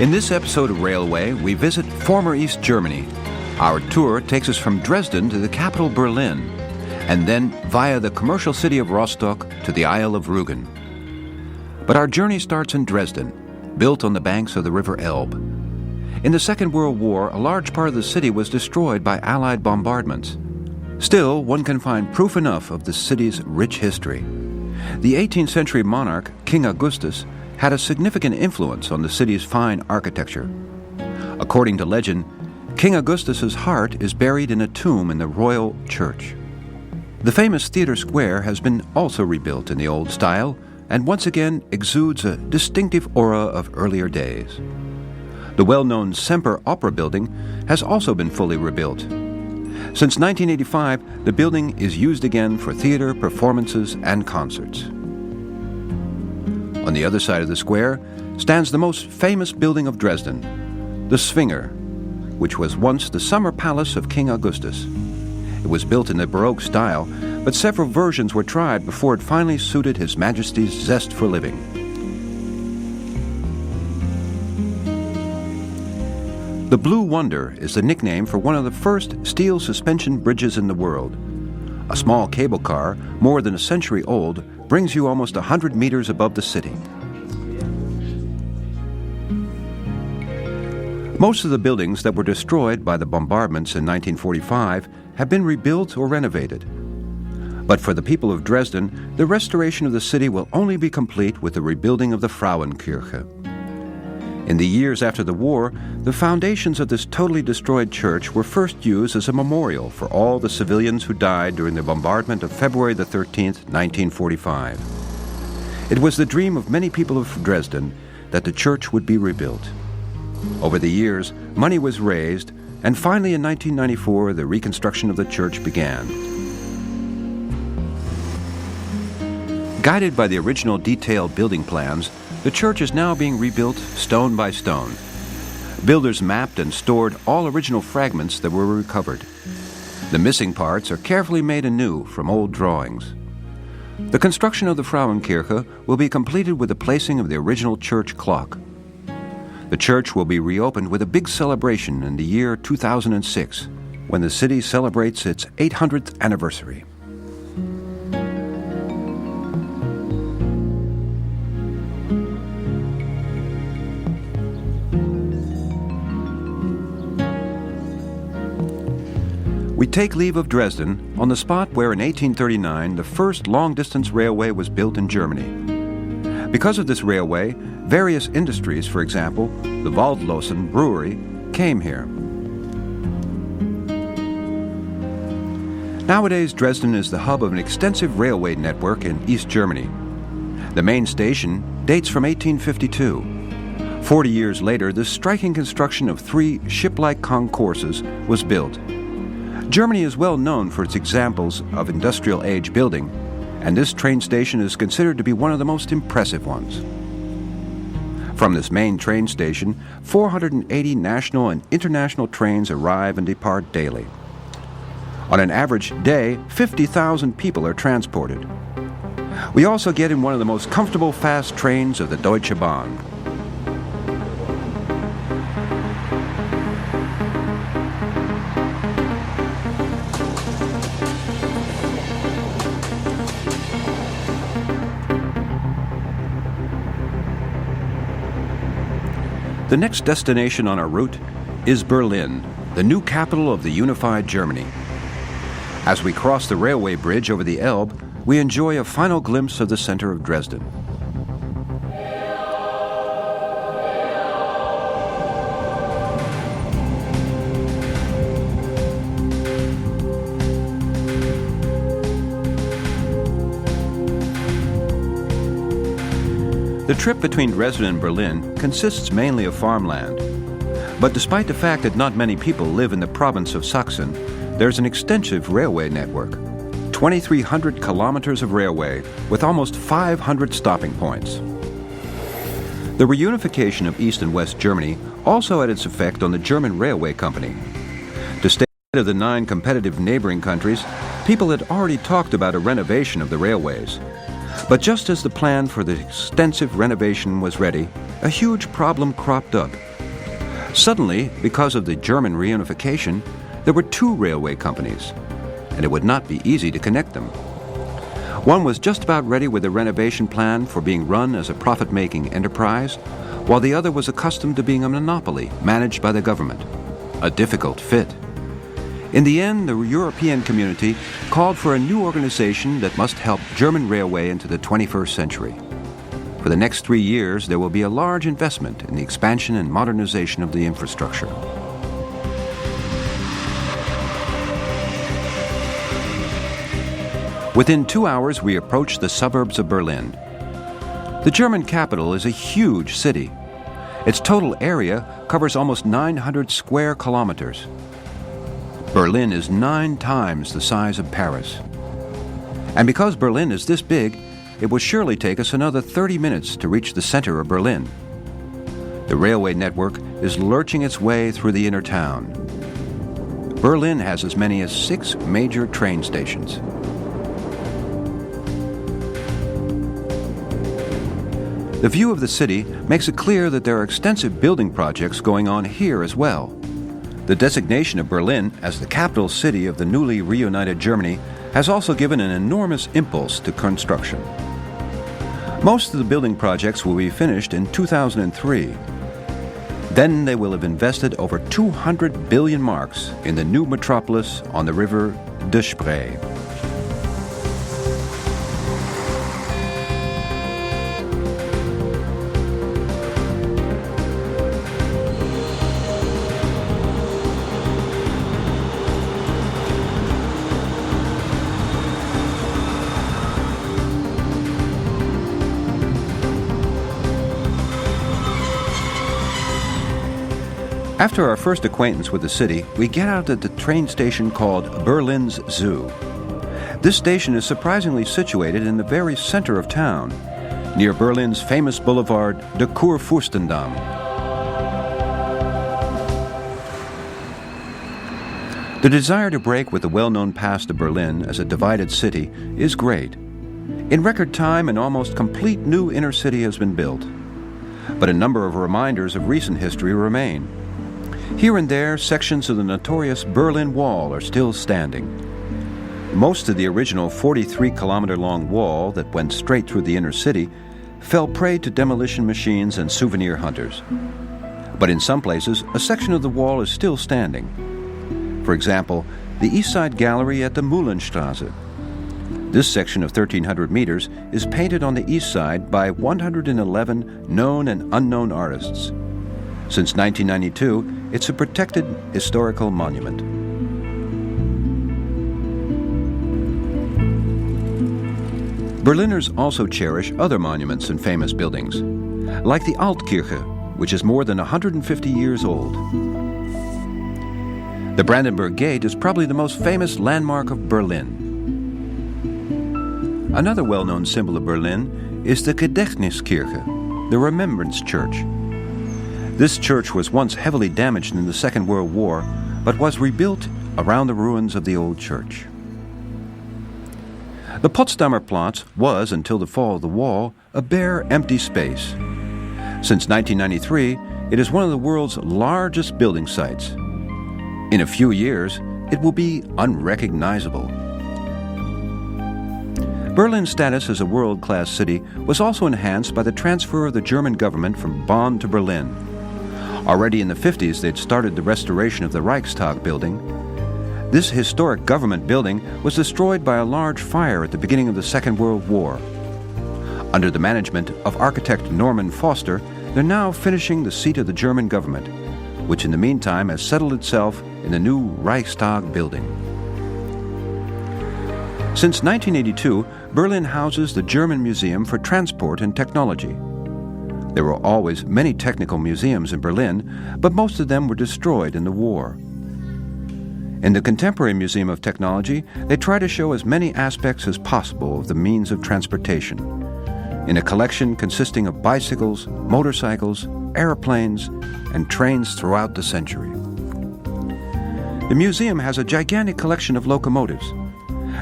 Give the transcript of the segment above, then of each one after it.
In this episode of Railway, we visit former East Germany. Our tour takes us from Dresden to the capital Berlin, and then via the commercial city of Rostock to the Isle of Rügen. But our journey starts in Dresden, built on the banks of the river Elbe. In the Second World War, a large part of the city was destroyed by Allied bombardments. Still, one can find proof enough of the city's rich history. The 18th century monarch, King Augustus, had a significant influence on the city's fine architecture. According to legend, King Augustus's heart is buried in a tomb in the royal church. The famous theater square has been also rebuilt in the old style and once again exudes a distinctive aura of earlier days. The well-known Semper Opera building has also been fully rebuilt. Since 1985, the building is used again for theater, performances, and concerts. On the other side of the square stands the most famous building of Dresden, the Swinger, which was once the summer palace of King Augustus. It was built in the Baroque style, but several versions were tried before it finally suited His Majesty's zest for living. The Blue Wonder is the nickname for one of the first steel suspension bridges in the world. A small cable car, more than a century old, brings you almost 100 meters above the city. Most of the buildings that were destroyed by the bombardments in 1945 have been rebuilt or renovated. But for the people of Dresden, the restoration of the city will only be complete with the rebuilding of the Frauenkirche. In the years after the war, the foundations of this totally destroyed church were first used as a memorial for all the civilians who died during the bombardment of February the 13th, 1945. It was the dream of many people of Dresden that the church would be rebuilt. Over the years, money was raised, and finally in 1994, the reconstruction of the church began. Guided by the original detailed building plans, the church is now being rebuilt stone by stone. Builders mapped and stored all original fragments that were recovered. The missing parts are carefully made anew from old drawings. The construction of the Frauenkirche will be completed with the placing of the original church clock. The church will be reopened with a big celebration in the year 2006, when the city celebrates its 800th anniversary. We take leave of Dresden on the spot where in 1839 the first long-distance railway was built in Germany. Because of this railway, various industries, for example, the Waldlossen brewery, came here. Nowadays, Dresden is the hub of an extensive railway network in East Germany. The main station dates from 1852. 40 years later, the striking construction of 3 ship-like concourses was built. Germany is well known for its examples of industrial age building, and this train station is considered to be one of the most impressive ones. From this main train station, 480 national and international trains arrive and depart daily. On an average day, 50,000 people are transported. We also get in one of the most comfortable fast trains of the Deutsche Bahn. The next destination on our route is Berlin, the new capital of the unified Germany. As we cross the railway bridge over the Elbe, we enjoy a final glimpse of the center of Dresden. The trip between Dresden and Berlin consists mainly of farmland. But despite the fact that not many people live in the province of Sachsen, there's an extensive railway network. 2,300 kilometers of railway with almost 500 stopping points. The reunification of East and West Germany also had its effect on the German railway company. To stay ahead of the 9 competitive neighboring countries, people had already talked about a renovation of the railways. But just as the plan for the extensive renovation was ready, a huge problem cropped up Suddenly, because of the German reunification, there were two railway companies, and it would not be easy to connect them. One was just about ready with a renovation plan for being run as a profit-making enterprise, while the other was accustomed to being a monopoly managed by the government. A difficult fit. In the end, the European community called for a new organization that must help German railway into the 21st century. For the next 3 years, there will be a large investment in the expansion and modernization of the infrastructure. Within 2 hours, we approach the suburbs of Berlin. The German capital is a huge city. Its total area covers almost 900 square kilometers. Berlin is 9 times the size of Paris. And because Berlin is this big, it will surely take us another 30 minutes to reach the center of Berlin. The railway network is lurching its way through the inner town. Berlin has as many as 6 major train stations. The view of the city makes it clear that there are extensive building projects going on here as well. The designation of Berlin as the capital city of the newly reunited Germany has also given an enormous impulse to construction. Most of the building projects will be finished in 2003. Then they will have invested over 200 billion marks in the new metropolis on the river de Spree. After our first acquaintance with the city, we get out at the train station called Berlin's Zoo. This station is surprisingly situated in the very center of town, near Berlin's famous boulevard, the Kurfürstendamm. The desire to break with the well-known past of Berlin as a divided city is great. In record time, an almost complete new inner city has been built. But a number of reminders of recent history remain. Here and there, sections of the notorious Berlin Wall are still standing. Most of the original 43-kilometer-long wall that went straight through the inner city fell prey to demolition machines and souvenir hunters. But in some places, a section of the wall is still standing. For example, the East Side Gallery at the Mühlenstraße. This section of 1,300 meters is painted on the east side by 111 known and unknown artists. Since 1992, it's a protected historical monument. Berliners also cherish other monuments and famous buildings, like the Altkirche, which is more than 150 years old. The Brandenburg Gate is probably the most famous landmark of Berlin. Another well-known symbol of Berlin is the Gedächtniskirche, the Remembrance Church. This church was once heavily damaged in the Second World War, but was rebuilt around the ruins of the old church. The Potsdamer Platz was, until the fall of the wall, a bare, empty space. Since 1993, it is one of the world's largest building sites. In a few years, it will be unrecognizable. Berlin's status as a world-class city was also enhanced by the transfer of the German government from Bonn to Berlin. Already in the 50s, they'd started the restoration of the Reichstag building. This historic government building was destroyed by a large fire at the beginning of the Second World War. Under the management of architect Norman Foster, they're now finishing the seat of the German government, which in the meantime has settled itself in the new Reichstag building. Since 1982, Berlin houses the German Museum for Transport and Technology. There were always many technical museums in Berlin, but most of them were destroyed in the war. In the Contemporary Museum of Technology, they try to show as many aspects as possible of the means of transportation, in a collection consisting of bicycles, motorcycles, airplanes, and trains throughout the century. The museum has a gigantic collection of locomotives.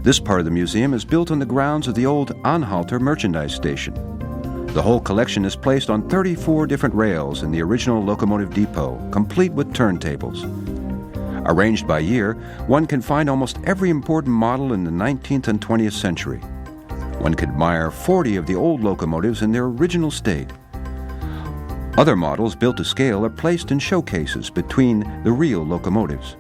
This part of the museum is built on the grounds of the old Anhalter merchandise station. The whole collection is placed on 34 different rails in the original locomotive depot, complete with turntables. Arranged by year, one can find almost every important model in the 19th and 20th century. One can admire 40 of the old locomotives in their original state. Other models built to scale are placed in showcases between the real locomotives.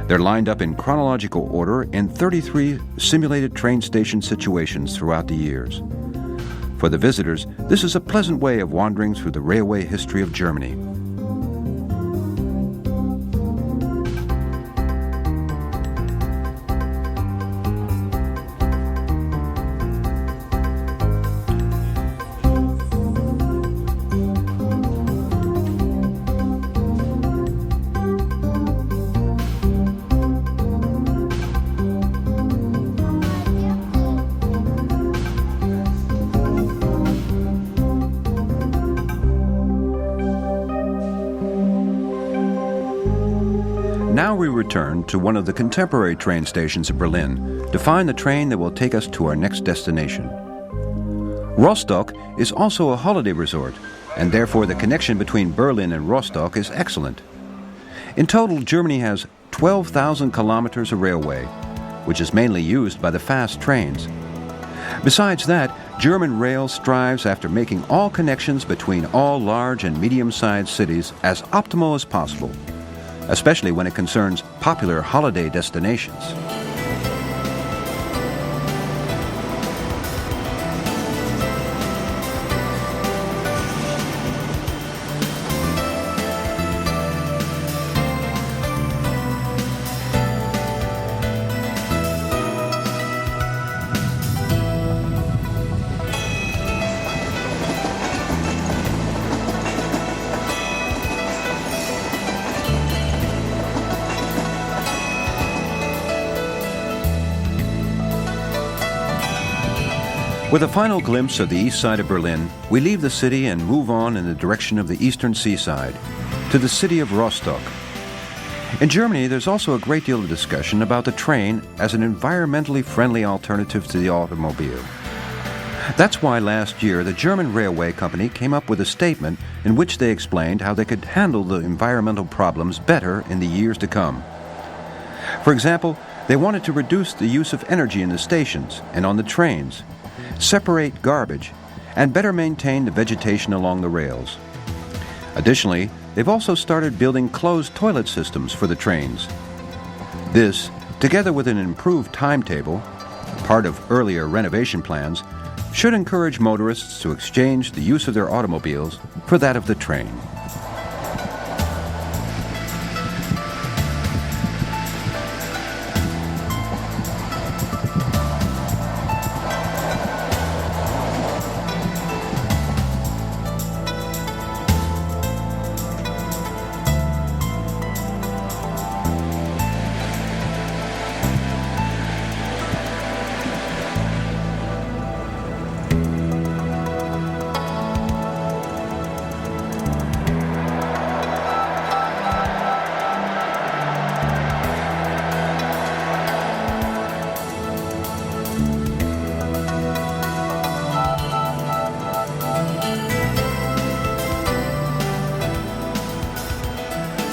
They're lined up in chronological order in 33 simulated train station situations throughout the years. For the visitors, this is a pleasant way of wandering through the railway history of Germany. Now we return to one of the contemporary train stations of Berlin to find the train that will take us to our next destination. Rostock is also a holiday resort, and therefore the connection between Berlin and Rostock is excellent. In total, Germany has 12,000 kilometers of railway, which is mainly used by the fast trains. Besides that, German Rail strives after making all connections between all large and medium-sized cities as optimal as possible, especially when it concerns popular holiday destinations. With a final glimpse of the east side of Berlin, we leave the city and move on in the direction of the eastern seaside, to the city of Rostock. In Germany, there's also a great deal of discussion about the train as an environmentally friendly alternative to the automobile. That's why last year the German railway company came up with a statement in which they explained how they could handle the environmental problems better in the years to come. For example, they wanted to reduce the use of energy in the stations and on the trains, separate garbage, and better maintain the vegetation along the rails. Additionally, they've also started building closed toilet systems for the trains. This, together with an improved timetable, part of earlier renovation plans, should encourage motorists to exchange the use of their automobiles for that of the train.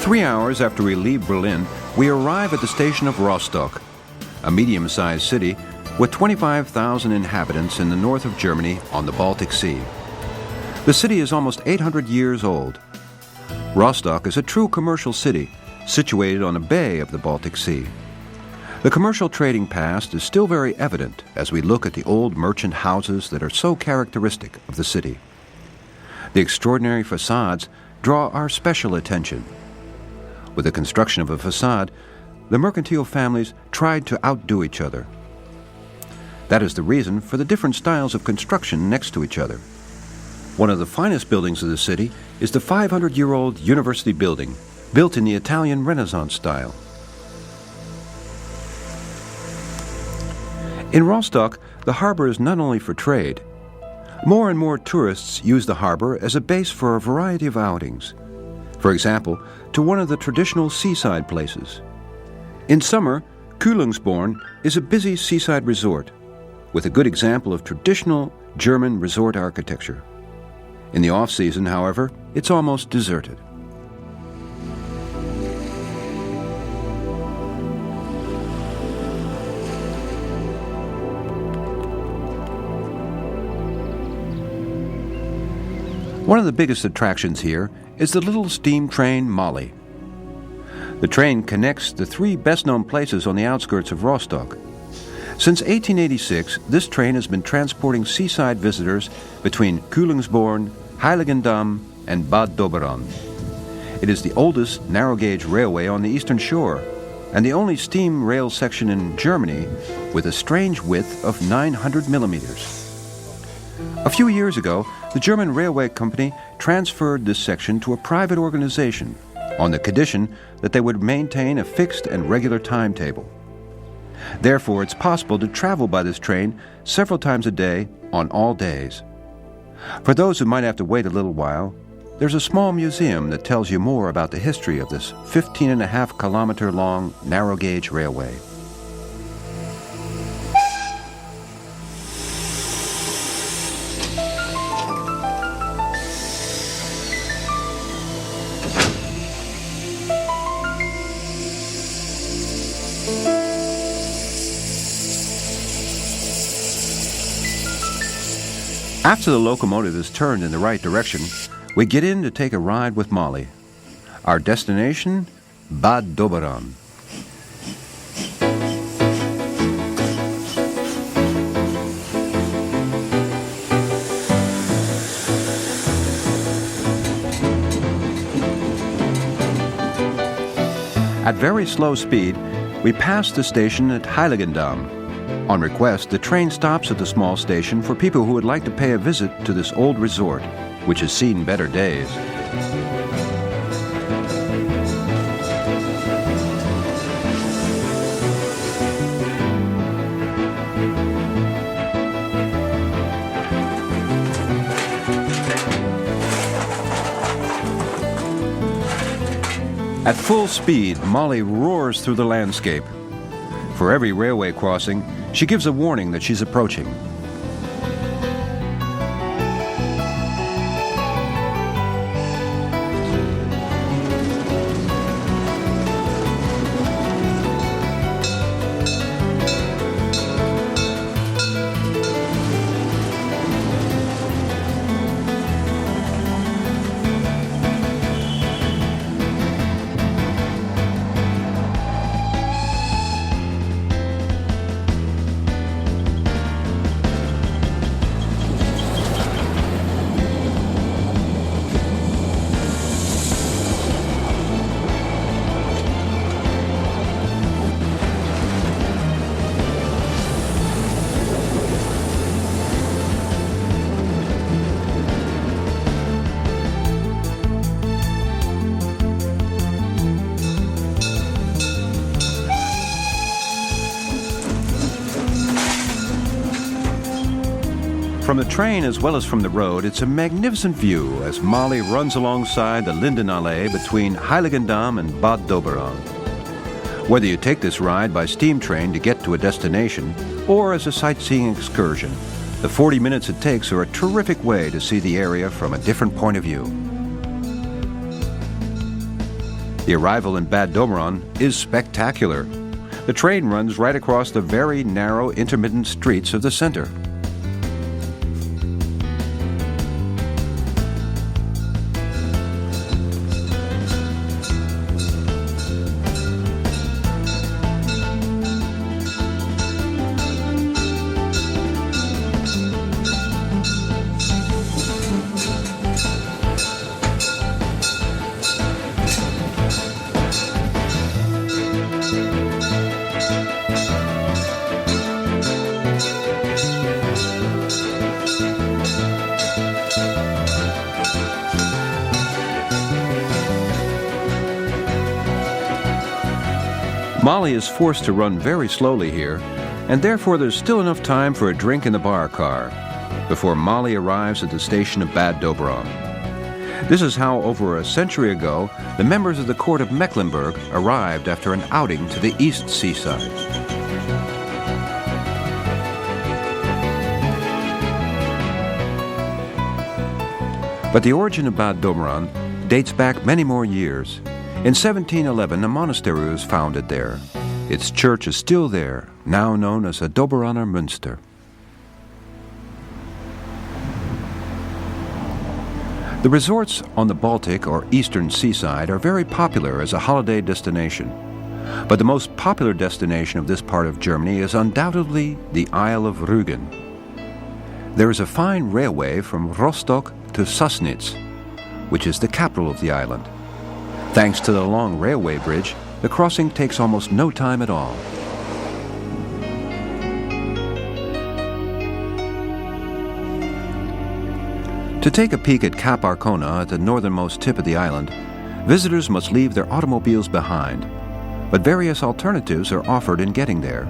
Three hours after we leave Berlin, we arrive at the station of Rostock, a medium-sized city with 25,000 inhabitants in the north of Germany on the Baltic Sea. The city is almost 800 years old. Rostock is a true commercial city situated on a bay of the Baltic Sea. The commercial trading past is still very evident as we look at the old merchant houses that are so characteristic of the city. The extraordinary facades draw our special attention. With the construction of a facade, the mercantile families tried to outdo each other. That is the reason for the different styles of construction next to each other. One of the finest buildings of the city is the 500-year-old university building, built in the Italian Renaissance style. In Rostock, the harbor is not only for trade. More and more tourists use the harbor as a base for a variety of outings. For example, to one of the traditional seaside places. In summer, Kühlungsborn is a busy seaside resort with a good example of traditional German resort architecture. In the off-season, however, it's almost deserted. One of the biggest attractions here is the little steam train Molly. The train connects the three best-known places on the outskirts of Rostock. Since 1886, this train has been transporting seaside visitors between Kühlungsborn, Heiligendamm, and Bad Doberan. It is the oldest narrow-gauge railway on the eastern shore, and the only steam rail section in Germany with a strange width of 900 millimeters. A few years ago, the German railway company transferred this section to a private organization on the condition that they would maintain a fixed and regular timetable. Therefore, it's possible to travel by this train several times a day on all days. For those who might have to wait a little while, there's a small museum that tells you more about the history of this 15.5-kilometer long narrow-gauge railway. After the locomotive is turned in the right direction, we get in to take a ride with Molly. Our destination, Bad Doberan. At very slow speed, we pass the station at Heiligendamm. On request, the train stops at the small station for people who would like to pay a visit to this old resort, which has seen better days. At full speed, Molly roars through the landscape. For every railway crossing, she gives a warning that she's approaching. From the train as well as from the road, it's a magnificent view as Molly runs alongside the Lindenallee between Heiligendamm and Bad Doberan. Whether you take this ride by steam train to get to a destination or as a sightseeing excursion, the 40 minutes it takes are a terrific way to see the area from a different point of view. The arrival in Bad Doberan is spectacular. The train runs right across the very narrow, intermittent streets of the center. Molly is forced to run very slowly here, and therefore there's still enough time for a drink in the bar car before Molly arrives at the station of Bad Doberan. This is how, over a century ago, the members of the court of Mecklenburg arrived after an outing to the east seaside. But the origin of Bad Doberan dates back many more years. In 1711, a monastery was founded there. Its church is still there, now known as the Doberaner Münster. The resorts on the Baltic or eastern seaside are very popular as a holiday destination. But the most popular destination of this part of Germany is undoubtedly the Isle of Rügen. There is a fine railway from Rostock to Sassnitz, which is the capital of the island. Thanks to the long railway bridge, the crossing takes almost no time at all. To take a peek at Cap Arcona at the northernmost tip of the island, visitors must leave their automobiles behind, but various alternatives are offered in getting there.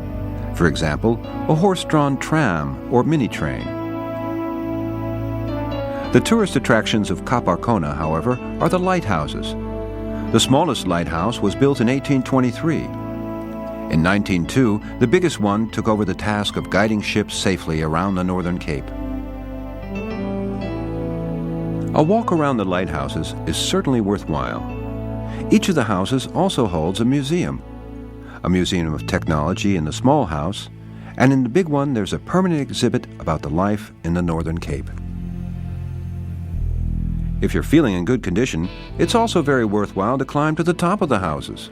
For example, a horse-drawn tram or mini-train. The tourist attractions of Cap Arcona, however, are the lighthouses. The smallest lighthouse was built in 1823. In 1902, the biggest one took over the task of guiding ships safely around the Northern Cape. A walk around the lighthouses is certainly worthwhile. Each of the houses also holds a museum of technology in the small house, and in the big one there's a permanent exhibit about the life in the Northern Cape. If you're feeling in good condition, it's also very worthwhile to climb to the top of the houses.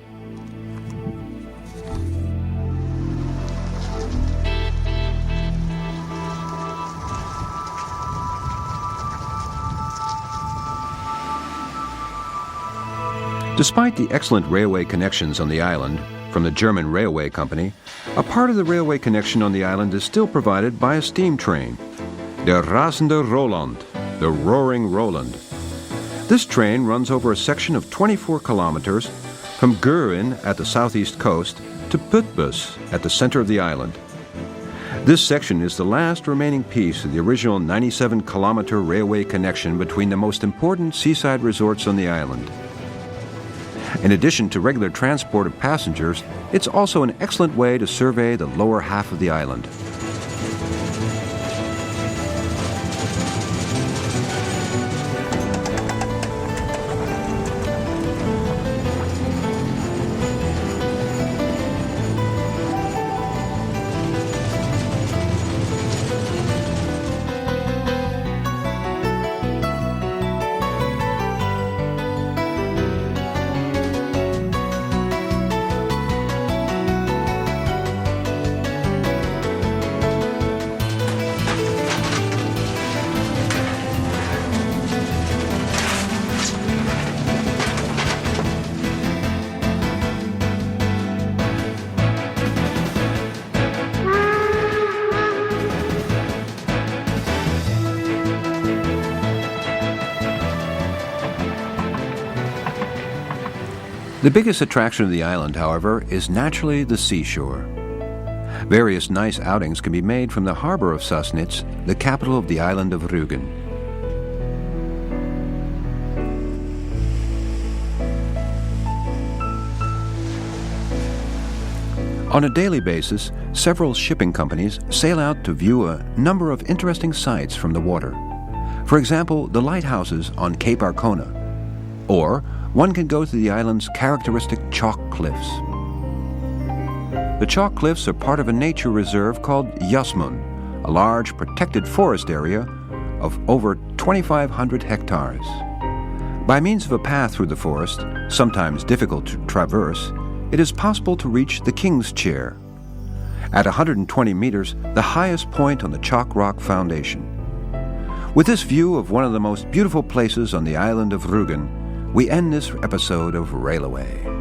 Despite the excellent railway connections on the island from the German railway company, a part of the railway connection on the island is still provided by a steam train, Der Rasende Roland, the Roaring Roland. This train runs over a section of 24 kilometers from Görin at the southeast coast to Putbus at the center of the island. This section is the last remaining piece of the original 97-kilometer railway connection between the most important seaside resorts on the island. In addition to regular transport of passengers, it's also an excellent way to survey the lower half of the island. The biggest attraction of the island, however, is naturally the seashore. Various nice outings can be made from the harbor of Sassnitz, the capital of the island of Rügen. On a daily basis, several shipping companies sail out to view a number of interesting sights from the water. For example, the lighthouses on Cape Arcona, or one can go to the island's characteristic chalk cliffs. The chalk cliffs are part of a nature reserve called Jasmund, a large protected forest area of over 2,500 hectares. By means of a path through the forest, sometimes difficult to traverse, it is possible to reach the King's Chair. At 120 meters, the highest point on the chalk rock foundation. With this view of one of the most beautiful places on the island of Rügen, we end this episode of Rail Away.